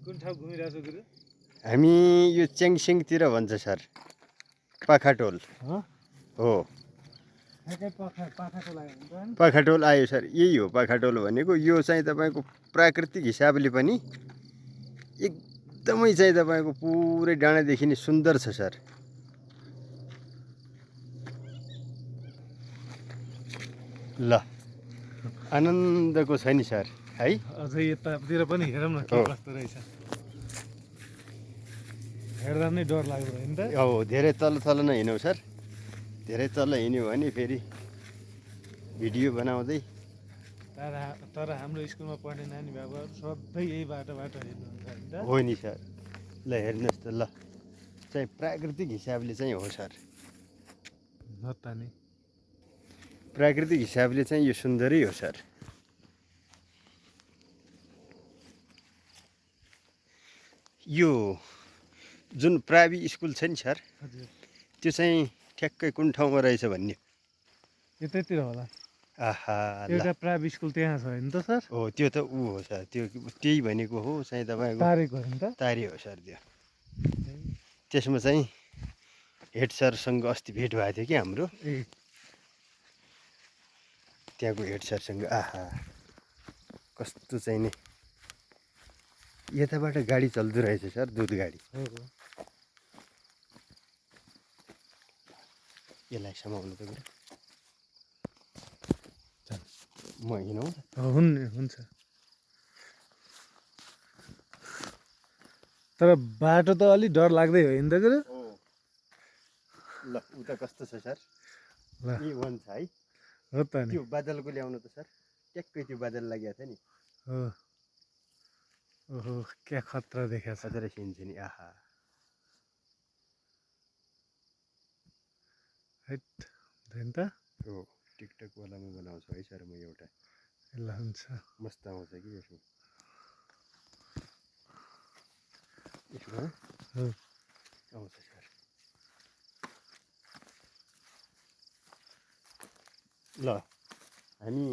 कुन ठाउँ घुमिरहेको छु गुरु? हामी यो च्याङसिङतिर भन्छ सर, पाखाटोल हो। पाखाटोल आयो सर, यही हो पाखाटोल भनेको। यो चाहिँ तपाईँको प्राकृतिक हिसाबले पनि एकदमै चाहिँ तपाईँको पुरै डाँडादेखि नै सुन्दर छ सर। ल आनन्दको छ नि सर है। अझै यतातिर पनि हेरौँ न के कस्तो रहेछ। हेर्दा नै डर लाग्दो होइन त? हो, धेरै तल तल नै हिँडौँ सर। धेरै तल हिँड्यो भने फेरि भिडियो बनाउँदै। तर हाम्रो स्कुलमा पढ्ने नानी बाबुहरू सबै यही बाटोबाट हिँड्नुहुन्छ होइन त? हो नि सर। ल हेर्नुहोस् त, ल चाहिँ प्राकृतिक हिसाबले चाहिँ हो सर। हो त नि। प्राकृतिक हिसाबले चाहिँ यो सुन्दरै हो सर। यो जुन प्रावि स्कुल छ नि सर, त्यो चाहिँ ठ्याक्कै कुन ठाउँमा रहेछ भन्ने? यतैतिर होला। आहा, एउटा प्राइभेट स्कुल त्यहाँ छ होइन त सर? हो, त्यो त ऊ हो सर, त्यो त्यही भनेको हो चाहिँ तपाईँको तारेको होइन त? तारे हो सर त्यो। त्यसमा चाहिँ हेड सरसँग अस्ति भेट भएको थियो कि हाम्रो। त्यहाँको हेड सरसँग। आहा, कस्तो चाहिँ नि, यताबाट गाडी चल्दो रहेछ सर, दुध गाडी। यसलाई समाउनु त गुरु, म हिँडौँ त? हुन्छ। तर बाटो त अलि डर लाग्दै हो होइन त गुरु? ल उता कस्तो छ सर? ल E1 छ है। हो त नि। त्यो बादलको ल्याउनु त सर, ट्याक्कै त्यो बादल लागेको छ नि। हो। ओहो, क्या खतरा देखाएको छ। खतरा सिन छ नि। आहा, होइन त? हो, टिकटकवालामा बनाउँछु है सर म एउटा। ल हुन्छ। मस्त आउँछ कि यसमा। यसमा आउँछ सर। ल हामी